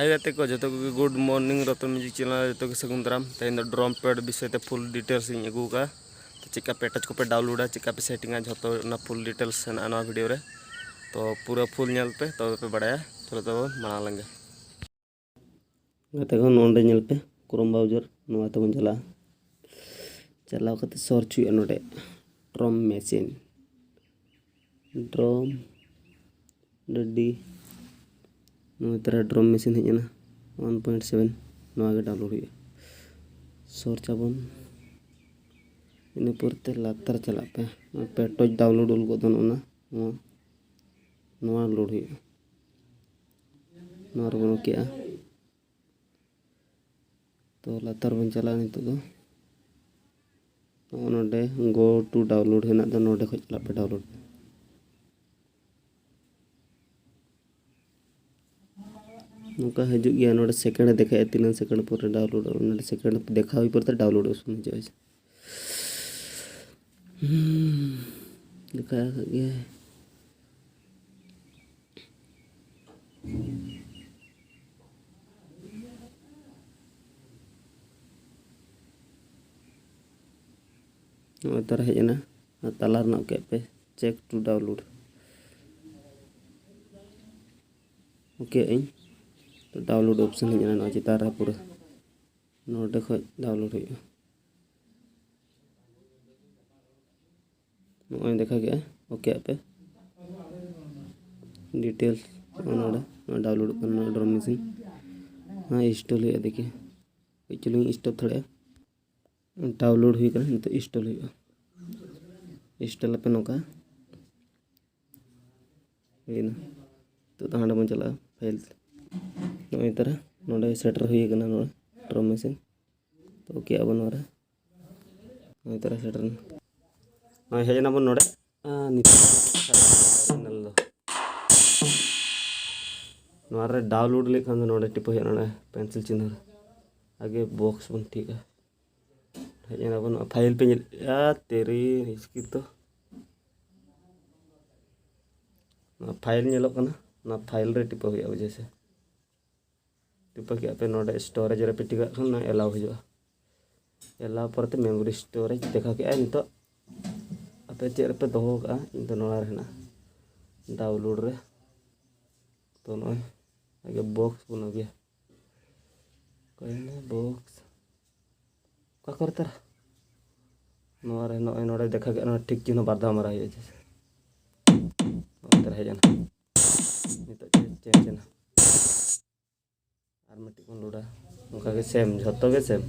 हाय गाते को जो गुड मॉर्निंग रतन म्यूजिक चैनल जो सगुन दाराम तेन ड्रम पैड विषय फुल डिटेल्स अगू का तो चिका पे टच को पे डाउनलोडा चिका पे सेटिंगा जो फुल डिटेल्स ना वीडियो रे तो पूरा फुल नेल पे तो पे बड़ा चलो तो माना लेंगे गाते को नोंडे नेल पे क्रोम ब्राउजर नोआ तो चला चलाव करते सर्च हुई नोडे ड्रम मशीन ड्रम डडी तरह ड्रम मशीन हजना 1.7 नवा डाउनलोड हुई सर्च आबन इन पुरते लातर चला पे टच डाउनलोड उलगोदन नवा लोड हुई नवा बन के तो लातर बन चला नित दो नोडे गो टू डाउनलोड हेना दो नोडे खज चला पे डाउनलोड नौका हजूग गया नोडे सेकेंड देखा तीन सेकेंड पर डाउनलोड नोडे सेकेंड देखा हुई पर डाउनलोड उसमें जो दिखाया गया है तरह हजना तालार ना के पे चेक टू डाउनलोड ओके इन तो डाउनलोड ऑप्शन हजना ना चितार पूरा नोडे खज डाउनलोड हुई नॉय देखा गया ओके पे डिटेल्स नोडे डाउनलोड करना ड्रम मशीन हाँ इंस्टॉल हुआ देखिए चलो इंस्टॉल थोड़े डाउनलोड हुई कर तो इंस्टॉल हुआ इंस्टॉल पे नौका तो हाँ बन चला फाइल नई तरह नोडे सेटर हुई करना नोडे ड्रम मशीन तो ओके अब नई तरह सेटर नई हेजना बन नोडे नोरे डाउनलोड लेखान नोडे टिप नोडे पेंसिल चिन्ह आगे बॉक्स बन ठीक है हेजना बन फाइल पे तेरी इसकी तो फाइल ना फाइल रे टिप हुआ जैसे टिप के पे नोडे स्टोरेज रे पे टिका खान ना एलाउ हुआ एलाउ परते मेमोरी स्टोरेज देखा के नित आपे चेर पे दोहो का इन तो नोड़ा रहना डाउनलोड रे तो नॉय आगे बॉक्स बन गया कहने बॉक्स का करता नोरे नॉय नोड़े देखा के ठीक चिन्ह बारधा मारा है जैसे तरह है जाना नित चेंज ना आर मिट्टी को लोडा उनका के सेम झतो के सेम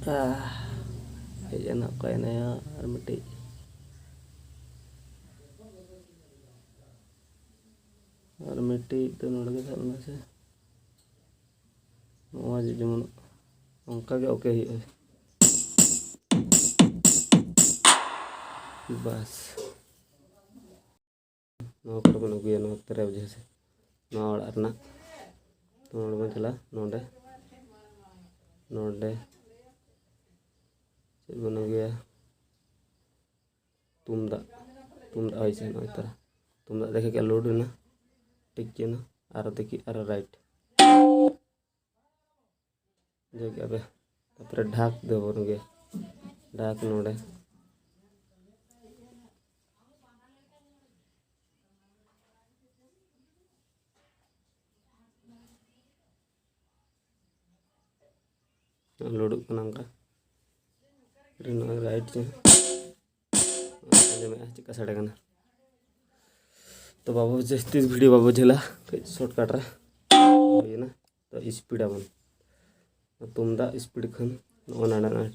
है जाना कहने आर मिट्टी और मिट्टी तो नोड़ के सामने से वहाँ जमन उनका के ओके ही बस नौ कर बन गया नौ तरह वजह से नौ अड़ना तो नोड़ बन चला नोडे नोडे चल बन गया तुमदा ऐसे नौ तरह तुमदा देखे क्या लोड ना ठीक है ना आर देखी आर राइट जो क्या पे तापर ढाक दे बन गया ढाक नोडे लोड राइट चिका साड़े तो बाबू जस्ती वीडियो बाबू झेला शॉर्टकट रे ना तो स्पीड आबन तुमदा स्पीड खान ना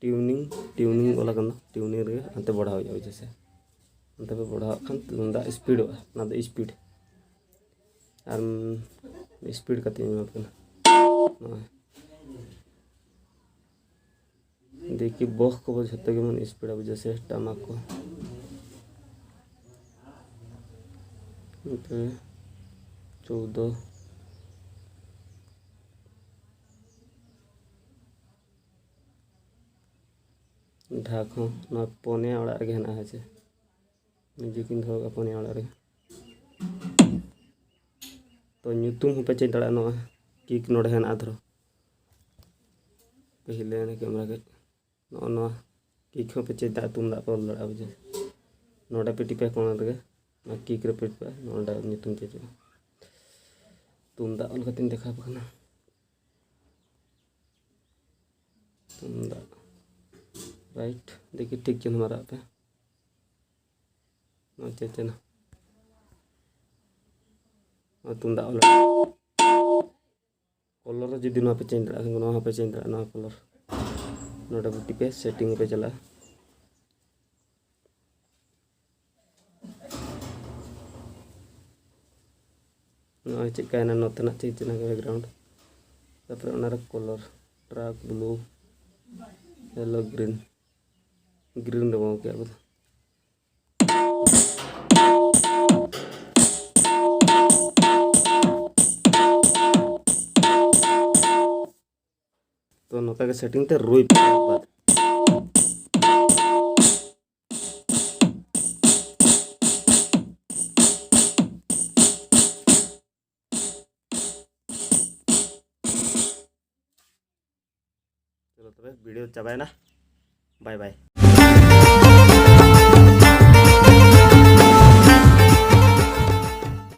ट्यूनिंग वाला ट्यूनिंग रे अंते बढ़ा हो जैसे अंते पे बढ़ा खान तुमदा स्पीड ना तो स्पीड और स्पीड कते देखिए बॉक्स को बजाते मन स्पीड अब जैसे टमाक को 14 ढाक हो पने ओड़ा हेना है म्यूजिक इन धोगा पने ओड़ा तो ᱧᱩᱛᱩᱢ ᱦᱚᱸᱯᱮ ᱪᱮᱧᱡᱽ ᱫᱟᱲᱮᱭᱟᱜᱼᱟ ᱱᱚᱣᱟ ᱠᱤᱠ ᱱᱚᱰᱮ ᱦᱮᱱᱟᱜᱼᱟ ᱫᱷᱚᱨᱚ ᱯᱟᱹᱦᱤᱞᱮ कैमरा के नॉ किक हूँ पे चेंज तुमदा पे ऑल दाड़ा बुझे नोडे पे टिपे कोण रे किक रे पे टिपे नोडे ᱧᱩᱛᱩᱢ चेंज तुमदा ऑल कतिन देखा बखना तुमदा राइट देखिए ठीक चिन्ह मारा पे नो चेंज ना तुमदा ऑल कलर जुदी ना पे चेंज दाड़ा ना पे चेंज दाड़ा ना कलर नोडे पे टिपे सेटिंग पे चला ना चिकायना नोतना चेंज ना बैकग्राउंड तापर ओनारे colour dark blue yellow green green दबो के अब तो नोता के सेटिंग ते रोई बाद चलो तबे वीडियो चाबायना बाय बाय।